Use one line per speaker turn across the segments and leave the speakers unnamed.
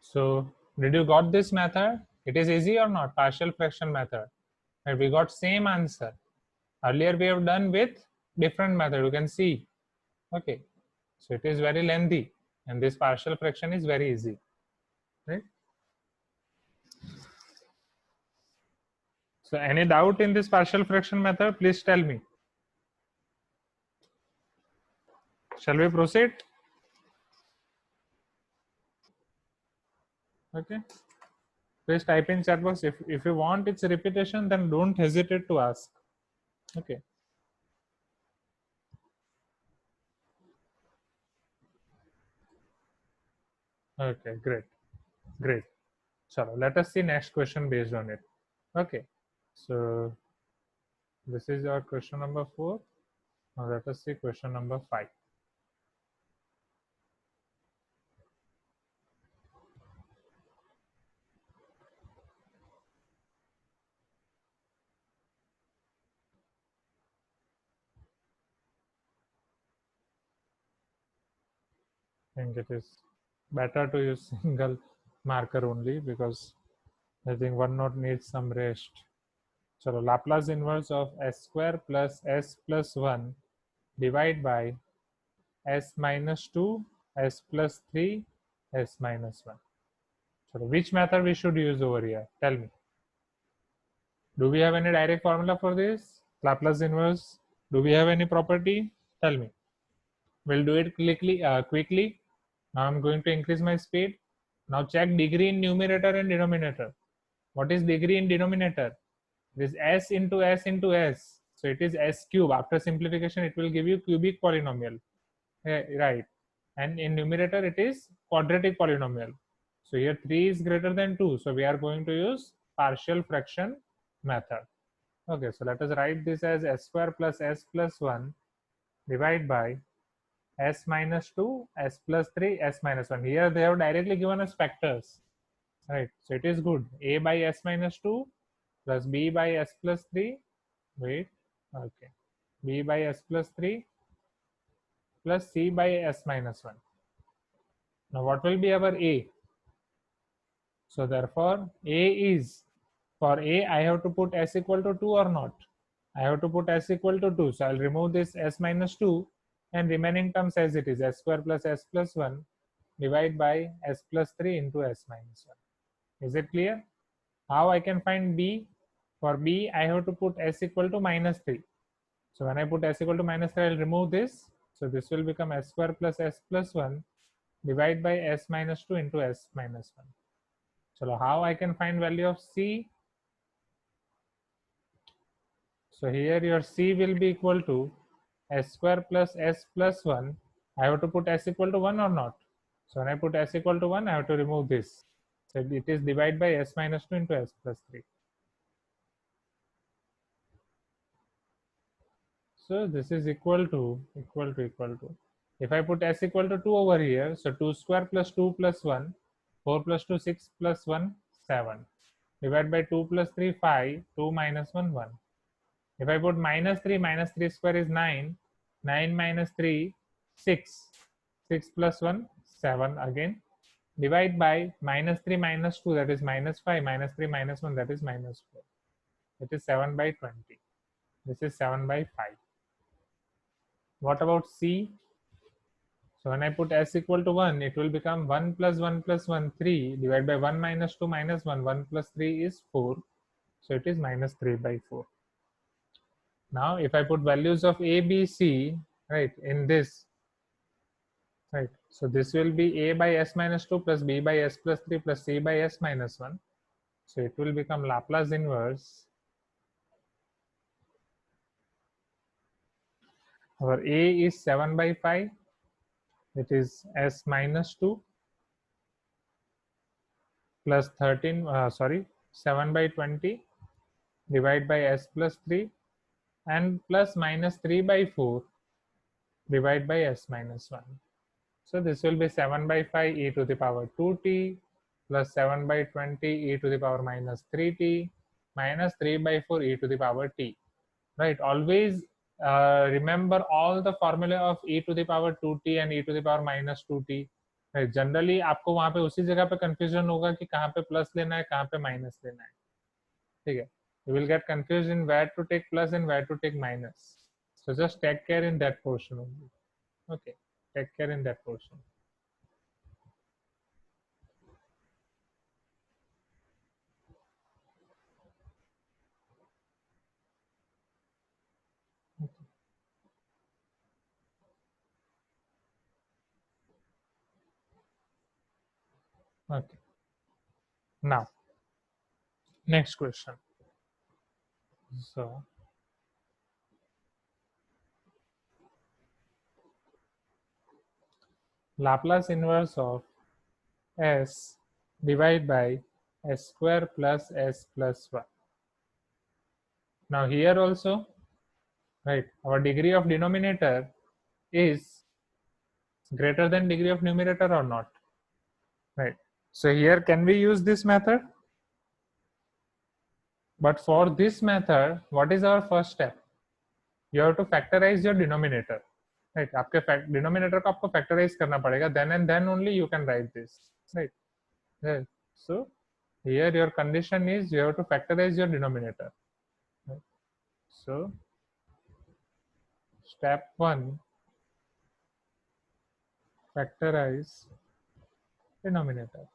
So did you got this method? It is easy or not? Partial fraction method. And we got same answer. Earlier we have done with different method. You can see. Okay. So it is very lengthy, and this partial fraction is very easy, right? So any doubt in this partial fraction method, please tell me. Shall we proceed? Okay. Please type in chat box. If you want its repetition, then don't hesitate to ask. Okay. Okay, great. Great. So let us see next question based on it. Okay. So this is our question number 4. Now let us see question number 5. I think it is better to use single marker only, because I think OneNote needs some rest. So Laplace inverse of s square plus s plus 1 divide by s minus 2, s plus 3, s minus 1. So which method we should use over here? Tell me. Do we have any direct formula for this? Laplace inverse. Do we have any property? Tell me. We'll do it quickly. Now I'm going to increase my speed. Now check degree in numerator and denominator. What is degree in denominator? It is s into s into s. So it is s cube. After simplification, it will give you cubic polynomial. Right. And in numerator, it is quadratic polynomial. So here 3 is greater than 2. So we are going to use partial fraction method. Okay, so let us write this as s square plus s plus 1 divide by s minus 2, s plus 3, s minus 1. Here they have directly given us factors. Right, so it is good. A by s minus 2 plus b by s plus 3. Wait, okay. B by s plus 3 plus c by s minus 1. Now what will be our a? So therefore a is, for a I have to put s equal to 2 or not? I have to put s equal to 2. So I'll remove this s minus 2 and remaining terms as it is, s square plus s plus 1 divide by s plus 3 into s minus 1. Is it clear? How I can find b? For b, I have to put s equal to minus 3. So when I put s equal to minus 3, I'll remove this. So this will become s square plus s plus 1 divide by s minus 2 into s minus 1. So how I can find value of c? So here your c will be equal to s square plus s plus 1. I have to put s equal to 1 or not? So when I put s equal to 1, I have to remove this. So it is divided by s minus 2 into s plus 3. So this is equal to. If I put s equal to 2 over here, so 2 square plus 2 plus 1, 4 plus 2, 6 plus 1, 7. Divide by 2 plus 3, 5, 2 minus 1, 1. If I put minus 3 square is 9, 9 minus 3, 6. 6 plus 1, 7 again. Divide by minus 3 minus 2, that is minus 5, minus 3 minus 1, that is minus 4. It is 7 by 20. This is 7 by 5. What about C? So when I put s equal to 1, it will become 1 plus 1 plus 1, 3, divided by 1 minus 2 minus 1, 1 plus 3 is 4. So it is minus 3 by 4. Now if I put values of A, B, C, right, in this, right, so this will be A by s minus 2 plus B by s plus 3 plus C by s minus 1. So it will become Laplace inverse. Our A is 7 by 5. It is s minus 2 plus 7 by 20 divided by s plus 3 and plus minus 3 by 4 divided by s minus 1. So this will be 7 by 5 e to the power 2t plus 7 by 20 e to the power minus 3t minus 3 by 4 e to the power t. Right, always remember all the formula of e to the power 2t and e to the power minus 2t. Generally आपको वहां पे उसी जगह पे confusion होगा कि कहाँ पे प्लस लेना है, कहाँ पे माइनस लेना है, ठीक है. You will get confused in where to take plus and where to take minus. So just take care in that portion only. Okay, take care in that portion. Okay. Now, next question. So, Laplace inverse of s divided by s square plus s plus 1. Now here also, right, our degree of denominator is greater than degree of numerator or not, right? So here can we use this method? But for this method, what is our first step? You have to factorize your denominator, right? आपके denominator को आपको factorize करना पड़ेगा. Then and then only you can write this, right? Right. So here your condition is you have to factorize your denominator. Right? So step 1, factorize denominator.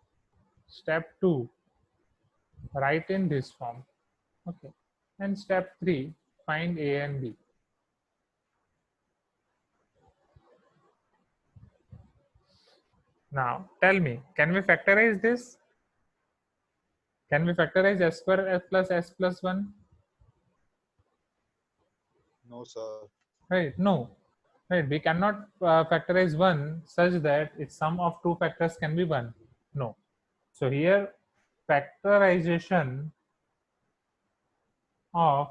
Step 2, write in this form. Okay. And step 3, find a and b. Now tell me, can we factorize this? Can we factorize s square s plus s plus 1?
No, sir.
Right, no. Right, we cannot factorize 1 such that its sum of two factors can be 1. No. So here factorization of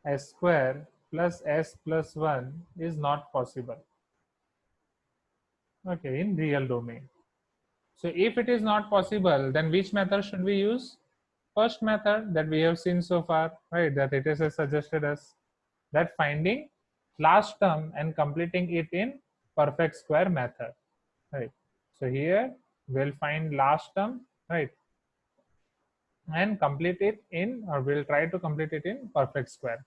s square plus s plus 1 is not possible. Okay, in real domain. So if it is not possible, then which method should we use? First method that we have seen so far, right, that it has suggested us, that finding last term and completing it in perfect square method, right? So here we'll find last term, right, and complete it in, or we'll try to complete it in perfect square.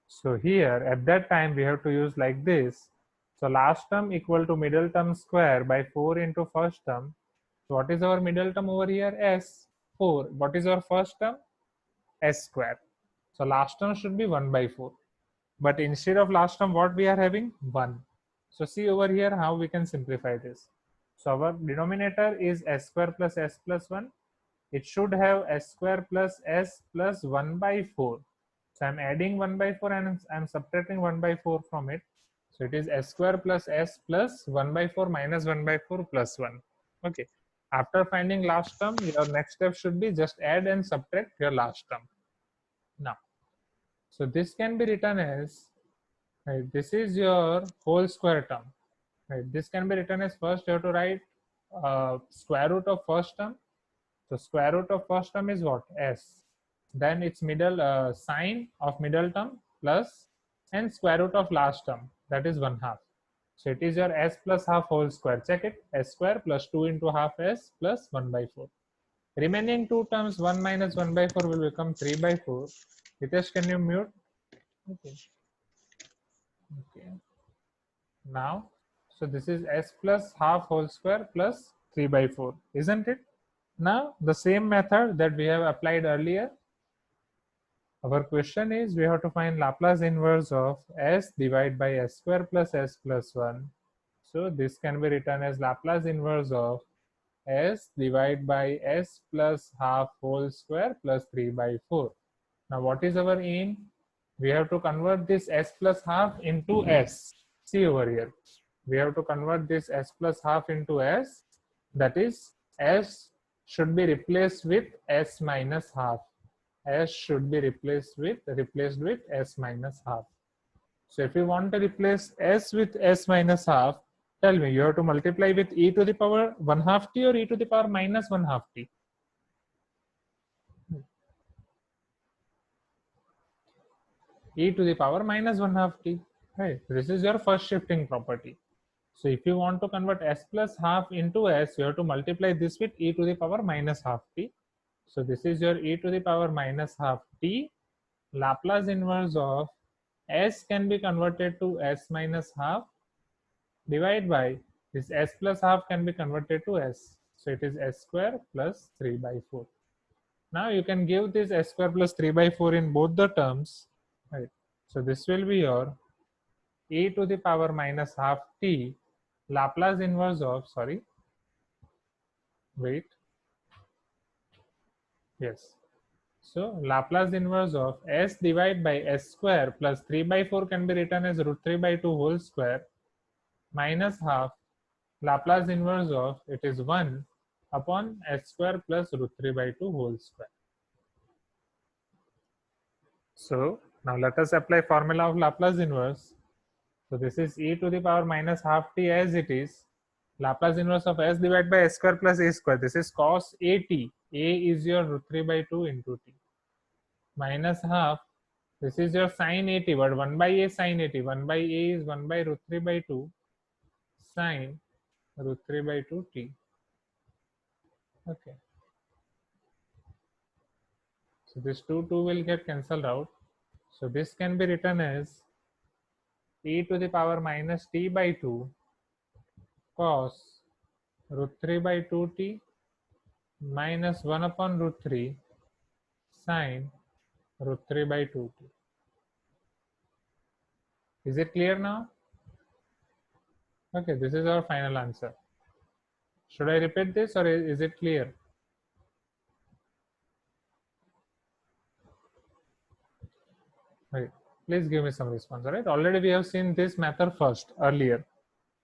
So here at that time we have to use like this. So last term equal to middle term square by 4 into first term. So what is our middle term over here? S. 4. What is our first term? S square. So last term should be 1 by 4. But instead of last term, what we are having? 1. So see over here how we can simplify this. So our denominator is s square plus s plus 1. It should have s square plus s plus 1 by 4. So I'm adding 1 by 4 and I'm subtracting 1 by 4 from it. So it is s square plus s plus 1 by 4 minus 1 by 4 plus 1. Okay. After finding last term, your next step should be just add and subtract your last term. Now, so this can be written as, right, this is your whole square term. Right, this can be written as, first you have to write square root of first term. So square root of first term is what? S. Then its middle sine of middle term plus, and square root of last term, that is 1/2. So it is your s plus half whole square. Check it. S square plus 2 into half s plus 1 by 4. Remaining two terms, 1 minus 1 by 4 will become 3 by 4. Hitesh, can you mute? Okay. Okay. Now, so this is s plus half whole square plus 3 by 4, isn't it? Now, the same method that we have applied earlier, our question is we have to find Laplace inverse of s divided by s square plus s plus 1. So this can be written as Laplace inverse of s divided by s plus half whole square plus 3 by 4. Now what is our aim? We have to convert this s plus half into s. See over here. We have to convert this s plus half into s. That is, s should be replaced with s minus half. S should be replaced with s minus half. So if you want to replace s with s minus half, tell me, you have to multiply with e to the power 1/2 t or e to the power minus 1/2 t? E to the power minus 1/2 t. Right. This is your first shifting property. So if you want to convert s plus half into s, you have to multiply this with e to the power minus half t. So this is your e to the power minus half t. Laplace inverse of s can be converted to s minus half, divide by this s plus half can be converted to s. So it is s square plus 3 by 4. Now you can give this s square plus 3 by 4 in both the terms. Right. So this will be your e to the power minus half t Laplace inverse of, sorry, wait, yes. So Laplace inverse of s divided by s square plus 3 by 4 can be written as root 3 by 2 whole square minus half Laplace inverse of it is 1 upon s square plus root 3 by 2 whole square. So now let us apply formula of Laplace inverse. So this is e to the power minus half t as it is. Laplace inverse of s divided by s square plus a square. This is cos at. A is your root 3 by 2 into t. Minus half. This is your sin at, but 1 by a sin at. 1 by a is 1 by root 3 by 2 sin root 3 by 2 t. Okay. So this 2 will get cancelled out. So this can be written as e to the power minus t by 2 cos root 3 by 2t minus 1 upon root 3 sine root 3 by 2t. Is it clear now? Okay, this is our final answer. Should I repeat this or is it clear? Right. Please give me some response. All right. Already we have seen this method first earlier.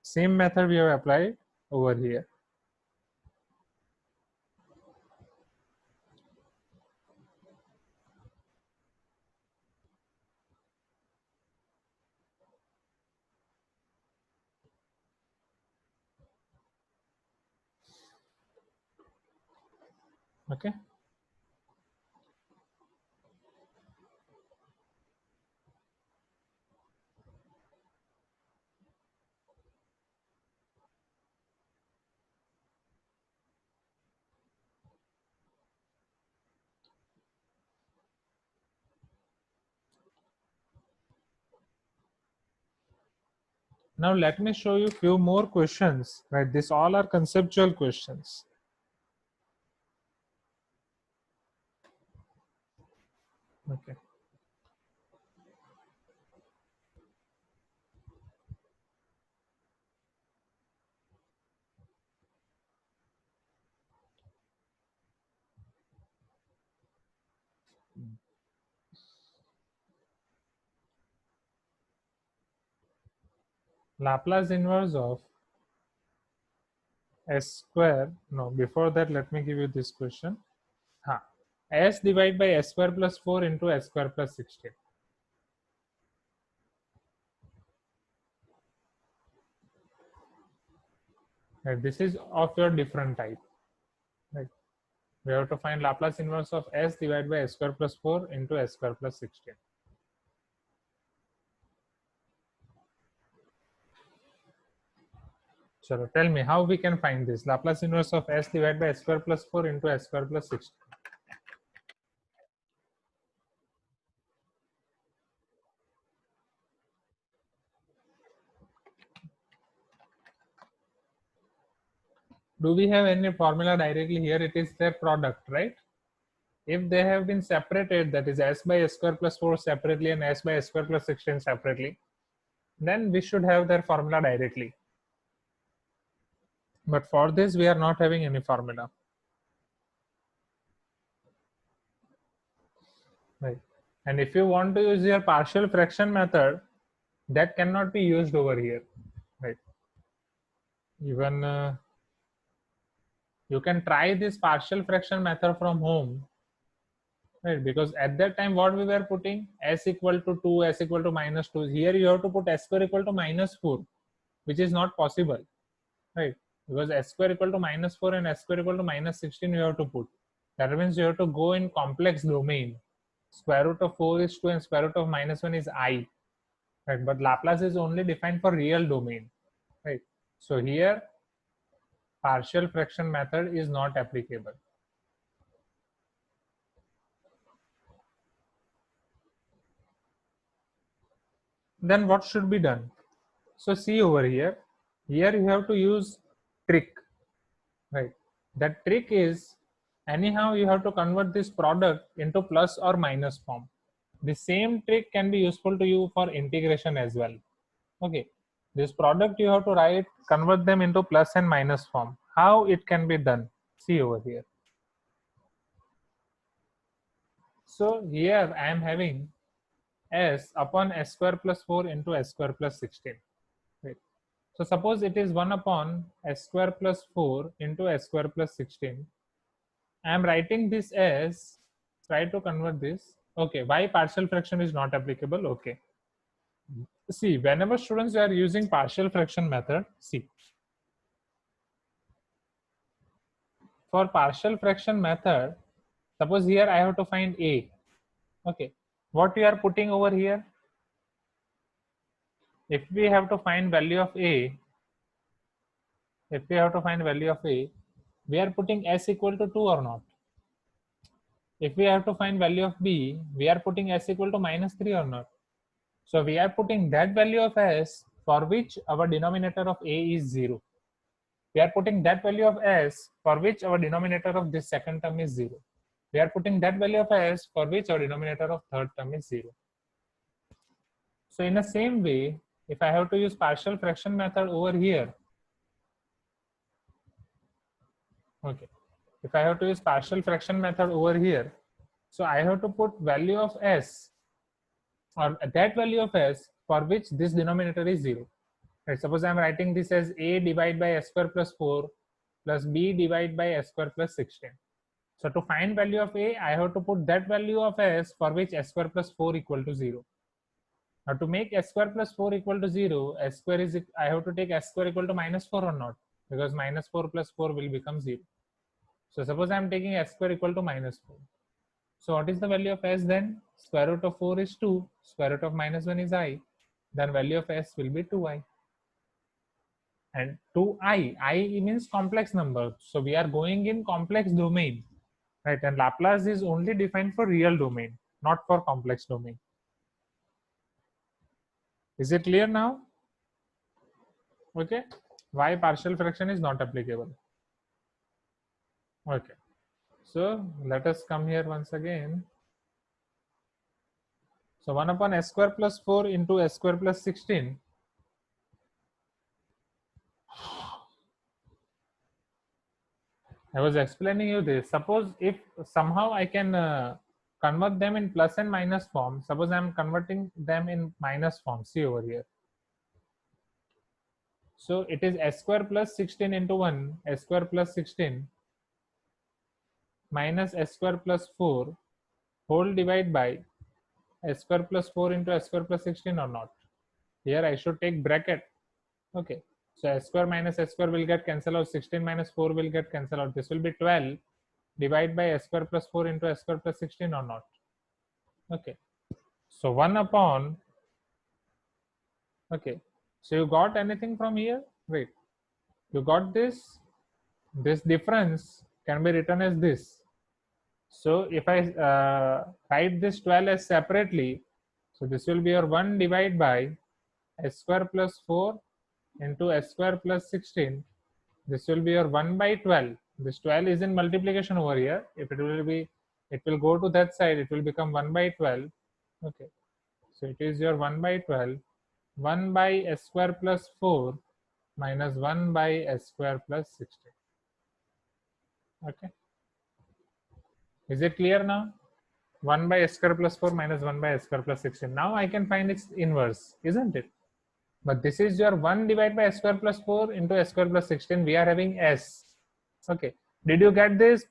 Same method we have applied over here. Okay. Now let me show you few more questions. Right. These all are conceptual questions. Okay. Laplace inverse of s square. No, before that, let me give you this question. S divided by s square plus 4 into s square plus 16. Right. This is of your different type. Right. We have to find Laplace inverse of s divided by s square plus 4 into s square plus 16. So tell me how we can find this Laplace inverse of s divided by s square plus 4 into s square plus 16. Do we have any formula directly here? It is their product, right? If they have been separated, that is s by s square plus 4 separately and s by s square plus 16 separately, then we should have their formula directly. But for this, we are not having any formula. Right. And if you want to use your partial fraction method, that cannot be used over here. Right. Even you can try this partial fraction method from home. Right, because at that time what we were putting s equal to 2, s equal to minus 2. Here you have to put s square equal to minus 4, which is not possible, right? Because s square equal to minus 4 and s square equal to minus 16 you have to put. That means you have to go in complex domain. Square root of 4 is 2 and square root of minus 1 is I, right? But Laplace is only defined for real domain, right? So here partial fraction method is not applicable. Then what should be done? So see over here, here you have to use trick, right? That trick is, anyhow you have to convert this product into plus or minus form. The same trick can be useful to you for integration as well. Okay, this product you have to write, convert them into plus and minus form. How it can be done? See over here. So here I am having s upon s square plus 4 into s square plus 16. Right. So suppose it is 1 upon s square plus 4 into s square plus 16. I am writing this as, try to convert this. Okay, why partial fraction is not applicable? Okay. See, whenever students are using partial fraction method, see, for partial fraction method, suppose here I have to find a. Okay, what we are putting over here? If we have to find value of a, we are putting s equal to 2 or not? If we have to find value of b, we are putting s equal to minus 3 or not? So we are putting that value of s for which our denominator of a is 0. We are putting that value of s for which our denominator of this second term is 0. We are putting that value of s for which our denominator of third term is 0. So in the same way, if I have to use partial fraction method over here, okay, if I have to use partial fraction method over here, so I have to put value of s, or that value of s for which this denominator is 0. Right, suppose I am writing this as a divided by s square plus 4 plus b divided by s square plus 16. So to find value of a, I have to put that value of s for which s square plus 4 equal to 0. Now to make s square plus 4 equal to 0, s square is, I have to take s square equal to minus 4 or not? Because minus 4 plus 4 will become 0. So suppose I am taking s square equal to minus 4. So what is the value of s then? Square root of 4 is 2, square root of minus 1 is I. Then value of s will be 2i. And 2i, I means complex number. So we are going in complex domain, right? And Laplace is only defined for real domain, not for complex domain. Is it clear now? Okay. Why partial fraction is not applicable? Okay. So let us come here once again. So 1 upon s square plus 4 into s square plus 16. I was explaining you this. Suppose if somehow I can convert them in plus and minus form. Suppose I am converting them in minus form. See over here. So it is s square plus 16 into 1, s square plus 16 minus s square plus 4 whole divided by s square plus 4 into s square plus 16 or not? Here I should take bracket. Okay. So s square minus s square will get cancelled out. 16 minus 4 will get cancelled out. This will be 12 divided by s square plus 4 into s square plus 16 or not? Okay. So 1 upon, okay. So you got anything from here? Wait. You got this? This difference can be written as this. So if I write this 12 as separately, so this will be your 1 divided by s square plus 4 into s square plus 16. This will be your 1 by 12. This 12 is in multiplication over here. If it will be, it will go to that side, it will become 1 by 12. Okay. So it is your 1 by 12, 1 by s square plus 4 minus 1 by s square plus 16. Okay. Is it clear now? 1 by s square plus 4 minus 1 by s square plus 16. Now I can find its inverse, isn't it? But this is your 1 divided by s square plus 4 into s square plus 16. We are having s. Okay. Did you get this?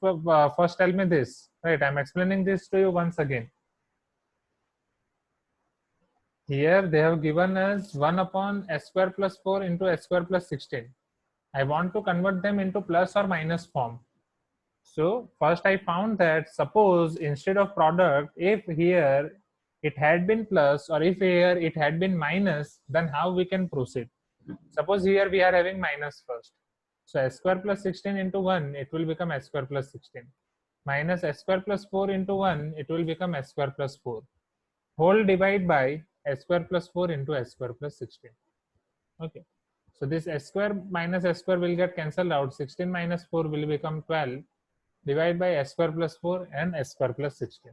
First tell me this. Right. I'm explaining this to you once again. Here they have given us 1 upon s square plus 4 into s square plus 16. I want to convert them into plus or minus form. So first I found that suppose instead of product, if here it had been plus or if here it had been minus, then how we can proceed? Suppose here we are having minus first. So s square plus 16 into 1, it will become s square plus 16. Minus s square plus 4 into 1, it will become s square plus 4. Whole divide by s square plus 4 into s square plus 16. Okay. So this s square minus s square will get cancelled out. 16 minus 4 will become 12. Divide by s square plus 4 and s square plus 16.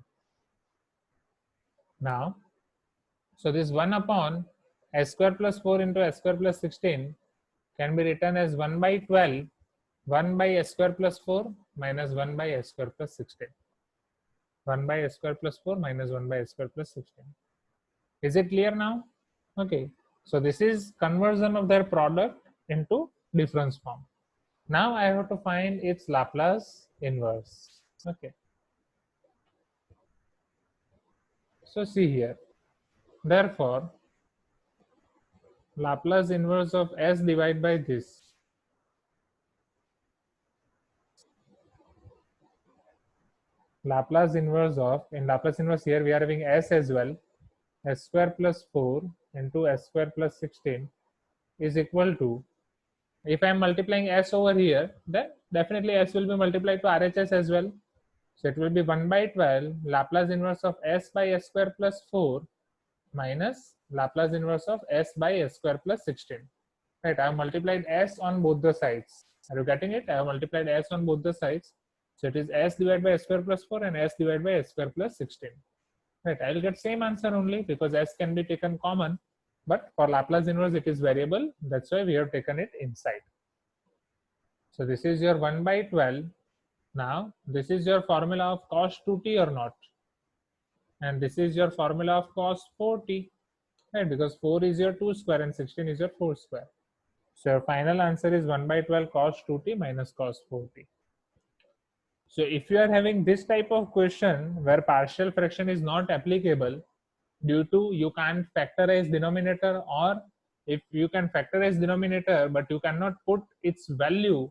Now, so this 1 upon s square plus 4 into s square plus 16 can be written as 1 by 12, 1 by s square plus 4 minus 1 by s square plus 16. 1 by s square plus 4 minus 1 by s square plus 16. Is it clear now? Okay. So this is conversion of their product into difference form. Now I have to find its Laplace inverse. Okay. So see here. Therefore, Laplace inverse of s divided by this. Laplace inverse of, in Laplace inverse here we are having s as well, s square plus 4 into s square plus 16 is equal to, if I am multiplying s over here, then definitely s will be multiplied to RHS as well. So it will be 1 by 12 Laplace inverse of s by s square plus 4 minus Laplace inverse of s by s square plus 16. Right, I have multiplied s on both the sides. Are you getting it? I have multiplied s on both the sides. So it is s divided by s square plus 4 and s divided by s square plus 16. Right, I will get same answer only because s can be taken common. But for Laplace inverse, it is variable. That's why we have taken it inside. So this is your 1 by 12. Now, this is your formula of cos 2t or not? And this is your formula of cos 4t. Right, because 4 is your 2 square and 16 is your 4 square. So your final answer is 1 by 12 cos 2t minus cos 4t. So if you are having this type of question where partial fraction is not applicable due to you can't factorize denominator, or if you can factorize denominator but you cannot put its value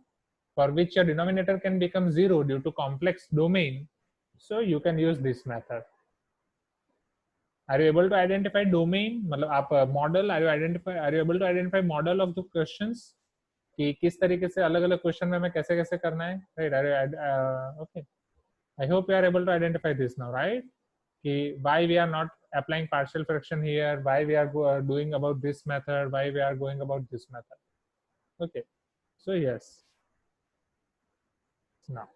for which your denominator can become 0 due to complex domain, so you can use this method. Are you able to identify domain? मतलब आप model, are you able to identify model of the questions? कि किस तरीके से अलग अलग question में हमें कैसे कैसे करना है, right? Okay, I hope you are able to identify this now, right? कि why we are not applying partial fraction here, why we are doing about this method, why we are going about this method. Okay, so yes. Now,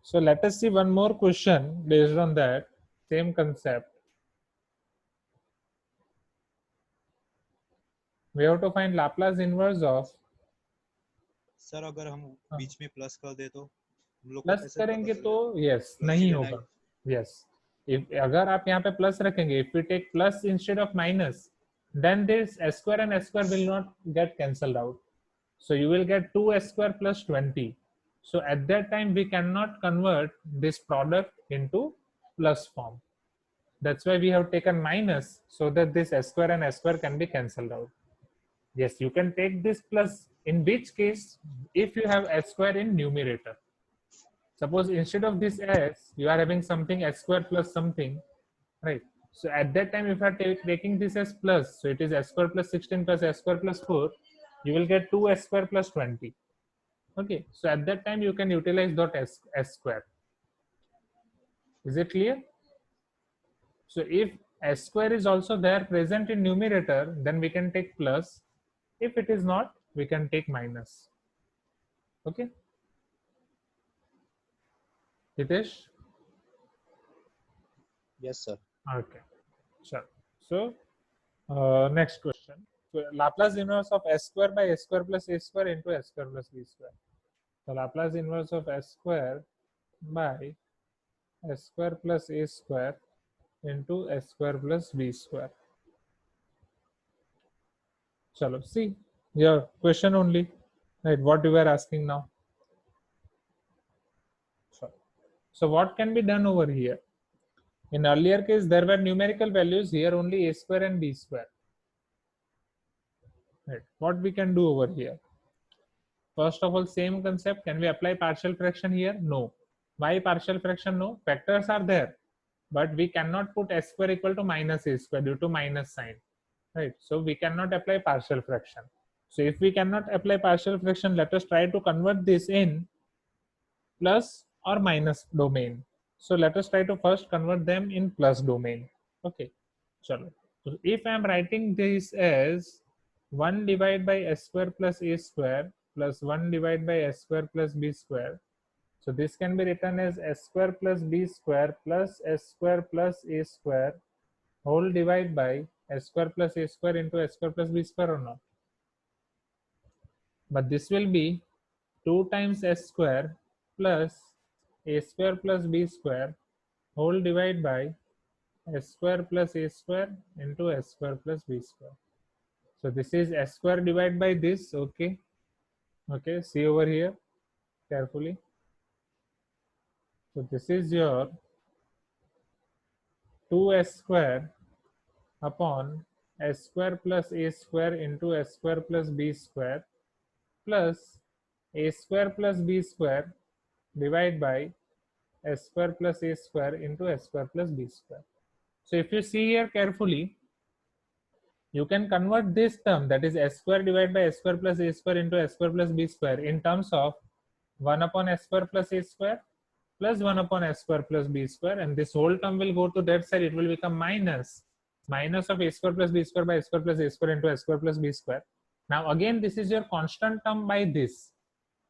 so let us see one more question based on that same concept. We have to find Laplace inverse of.
Sir अगर हम बीच में plus कर दे तो हम लोग
plus करेंगे तो yes नहीं होगा. यस, if अगर आप यहाँ पे प्लस रखेंगे, if we take plus instead of minus, then this s square and s square will not get cancelled out. So you will get 2s square plus 20. So at that time we cannot convert this product into plus form. That's why we have taken minus, so that this s square and s square can be cancelled out. Yes, you can take this plus, in which case if you have s square in numerator. Suppose instead of this s, you are having something s square plus something, right? So at that time, if you are taking this as plus, so it is s square plus 16 plus s square plus 4, you will get 2s square plus 20. Okay, so at that time, you can utilize dot s square. Is it clear? So if s square is also there present in numerator, then we can take plus. If it is not, we can take minus. Okay. Hitesh?
Yes, sir.
Okay, sure. So next question. So Laplace inverse of s square by s square plus a square into s square plus b square. So Laplace inverse of s square by s square plus a square into s square plus b square. Chalo, see your question only, right? What you were asking now. So what can be done over here? In earlier case, there were numerical values. Here only a square and b square. Right. What we can do over here? First of all, same concept. Can we apply partial fraction here? No. Why partial fraction? No. Factors are there, but we cannot put s square equal to minus a square due to minus sign. right? So we cannot apply partial fraction. So if we cannot apply partial fraction, let us try to convert this in plus or minus domain. So let us try to first convert them in plus domain. Okay, chalo. So if I am writing this as 1 divided by s square plus a square plus 1 divided by s square plus b square. So this can be written as s square plus b square plus s square plus a square whole divided by s square plus a square into s square plus b square or not. But this will be 2 times s square plus a square plus b square whole divided by s square plus a square into s square plus b square. So this is s square divided by this. Okay, okay, see over here carefully. So this is your 2s square upon s square plus a square into s square plus b square plus a square plus b square divided by s square plus a square into s square plus b square. So if you see here carefully, you can convert this term, that is s square divided by s square plus a square into s square plus b square, in terms of 1 upon s square plus a square plus 1 upon s square plus b square, and this whole term will go to that side. It will become minus of a square plus b square by s square plus a square into s square plus b square. Now again, this is your constant term by this.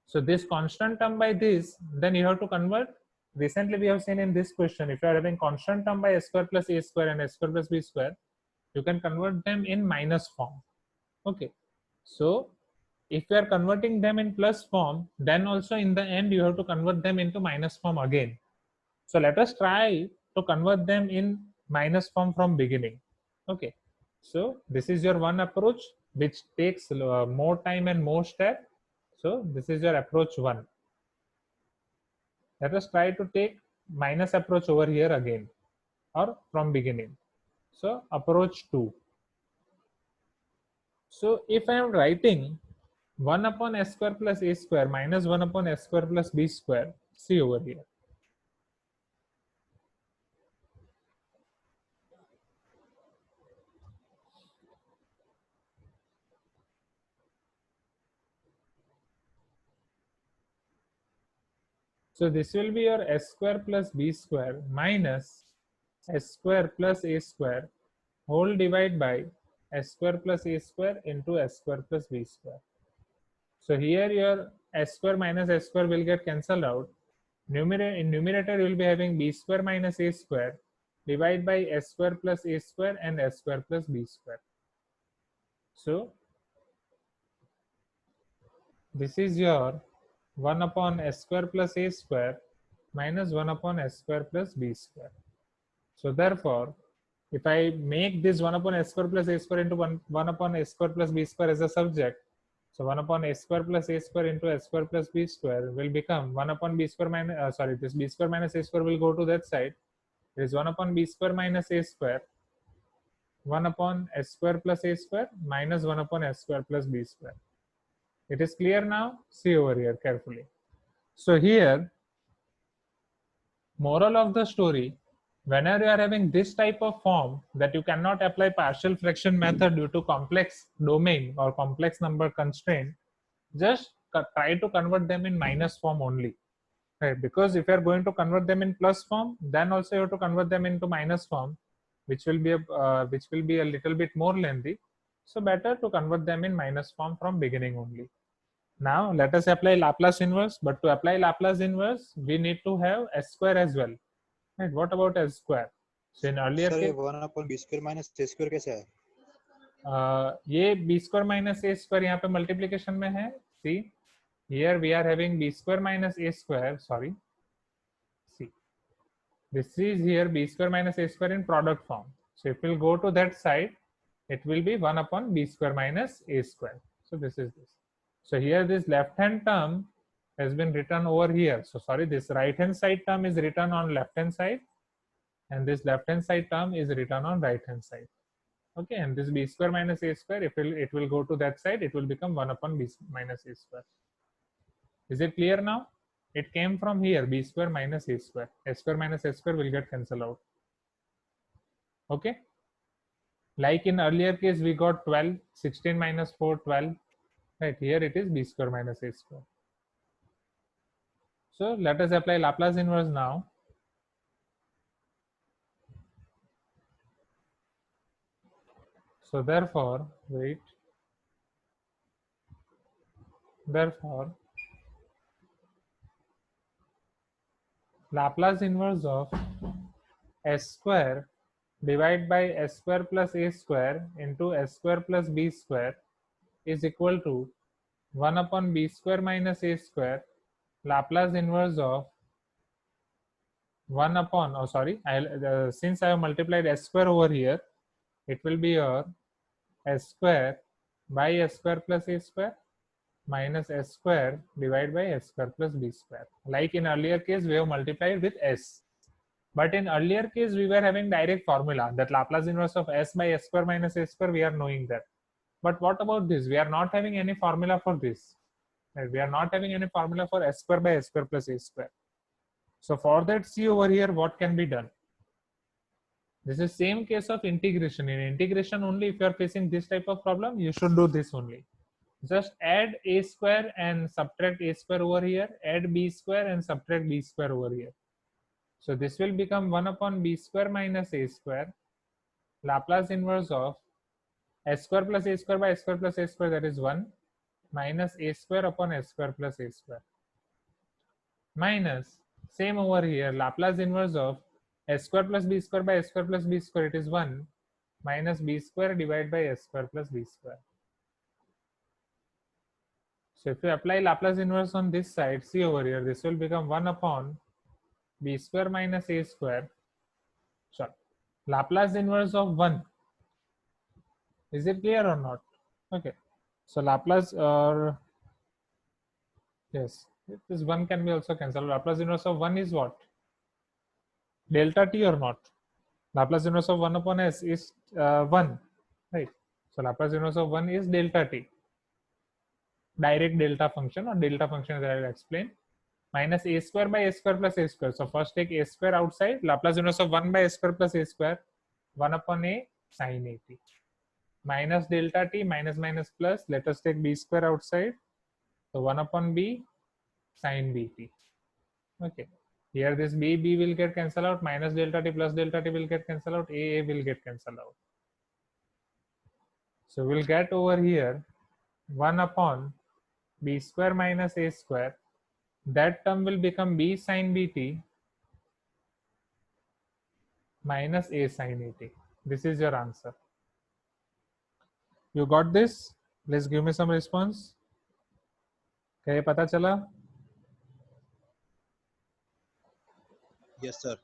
So this constant term by this, then you have to convert. Recently we have seen in this question, if you are having constant term by s square plus a square and s square plus b square, you can convert them in minus form. Okay, so if you are converting them in plus form, then also in the end you have to convert them into minus form again. So let us try to convert them in minus form from beginning. Okay, so this is your one approach which takes more time and more step. So this is your approach 1. Let us try to take minus approach over here again, or from beginning. So approach 2. So if I am writing 1 upon s square plus a square minus 1 upon s square plus b square, see over here. So this will be your s square plus b square minus s square plus a square whole divided by s square plus a square into s square plus b square. So here your s square minus s square will get cancelled out. In numerator you will be having b square minus a square divided by s square plus a square and s square plus b square. So this is your 1 upon s square plus a square minus 1 upon s square plus b square. So therefore, if I make this 1 upon s square plus a square into 1 upon s square plus b square as a subject, so 1 upon s square plus a square into s square plus b square will become 1 upon b square minus, this b square minus a square will go to that side. It is 1 upon b square minus a square, 1 upon s square plus a square minus 1 upon s square plus b square. It is clear now? See over here carefully. So here, moral of the story, whenever you are having this type of form that you cannot apply partial fraction method due to complex domain or complex number constraint, just try to convert them in minus form only. Right? Because if you are going to convert them in plus form, then also you have to convert them into minus form, which will be a little bit more lengthy. So better to convert them in minus form from beginning only. Now let us apply Laplace inverse, but to apply Laplace inverse, we need to have s square as well. Right? What about s square? So in earlier
sir ये
case,
1 upon b square minus a square कैसे है?
ये b square minus a square यहाँ पे multiplication में है. See, here we are having b square minus a square. Sorry. See, this is here b square minus a square in product form. So if we'll go to that side, it will be 1 upon b square minus a square. So this is this. So here this left hand term has been written over here. So sorry, this right hand side term is written on left hand side, and this left hand side term is written on right hand side. Okay, and this b square minus a square, if it will go to that side, it will become 1 upon b minus a square. Is it clear now? It came from here, b square minus a square. A square minus a square will get cancelled out. Okay. Like in earlier case, we got 12, 16 minus 4, 12. Right, here it is b square minus a square. So let us apply Laplace inverse now. So therefore, wait. Therefore, Laplace inverse of s square divided by s square plus a square into s square plus b square is equal to 1 upon b square minus a square Laplace inverse of 1 upon, oh sorry, since I have multiplied s square over here, it will be your s square by s square plus a square minus s square divided by s square plus b square. Like in earlier case, we have multiplied with s. But in earlier case, we were having direct formula that Laplace inverse of s by s square minus a square, we are knowing that. But what about this? We are not having any formula for this. Right? We are not having any formula for s square by s square plus a square. So for that, see over here what can be done. This is same case of integration. In integration only, if you are facing this type of problem, you should do this only. Just add a square and subtract a square over here, add b square and subtract b square over here. So this will become 1 upon b square minus a square, Laplace inverse of s square plus a square by s square plus a square, that is 1, minus a square upon s square plus a square, minus same over here, Laplace inverse of s square plus b square by s square plus b square, it is 1, minus b square divided by s square plus b square. So if you apply Laplace inverse on this side, see over here, this will become 1 upon b square minus a square. Sorry, Laplace inverse of 1. Is it clear or not? Okay. So Laplace or yes, this 1 can be also cancelled. Laplace inverse of 1 is what? Delta t or not? Laplace inverse of 1 upon s is 1, right? So Laplace inverse of 1 is delta t. Direct delta function or delta function that I will explain. Minus a square by a square plus a square. So first take a square outside. Laplace inverse of 1 by a square plus a square. 1 upon a sin a t. Minus delta t, minus minus plus. Let us take b square outside. So 1 upon b sin bt. Okay. Here this b will get cancelled out. Minus delta t plus delta t will get cancelled out. A will get cancelled out. So we'll get over here 1 upon b square minus a square. That term will become b sin bt minus a sin at. This is your answer. You got this? Please give me some response. क्या ये पता चला?
Yes, sir.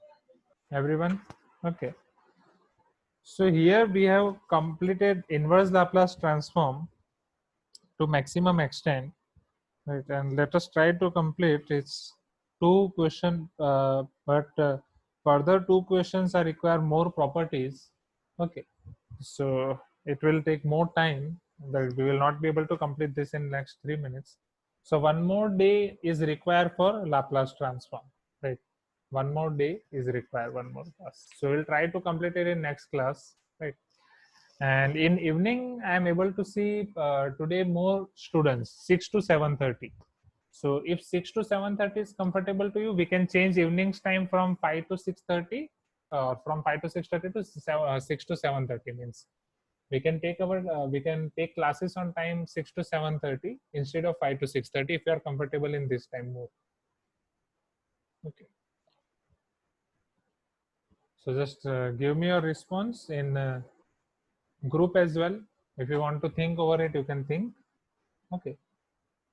Everyone? Okay. So here we have completed inverse Laplace transform to maximum extent. Right, and let us try to complete its 2 questions, but further 2 questions are require more properties. Okay, so it will take more time. That we will not be able to complete this in next 3 minutes. So one more day is required for Laplace transform. Right, one more day is required. One more class. So we'll try to complete it in next class. Right. And in evening, I am able to see today more students, 6 to 7:30. So if 6 to 7:30 is comfortable to you, we can change evenings time from 5 to 6:30, from 5 to 6:30 to 6 to 7:30 means we can take classes on time 6 to 7:30 instead of 5 to 6:30 if you are comfortable in this time more. Okay. So just give me your response in group as well. If you want to think over it, you can think. Okay.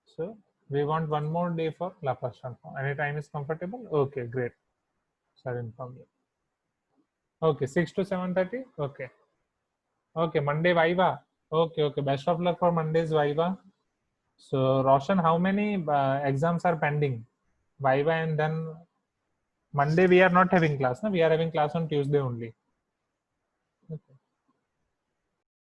So we want one more day for Laplace transform. Any time is comfortable? Okay, great. So I'll inform you. Okay, 6 to 7:30. Okay. Okay, Monday Viva. Okay. Best of luck for Monday's Viva. So Roshan, how many exams are pending? Viva and then Monday we are not having class. No? We are having class on Tuesday only.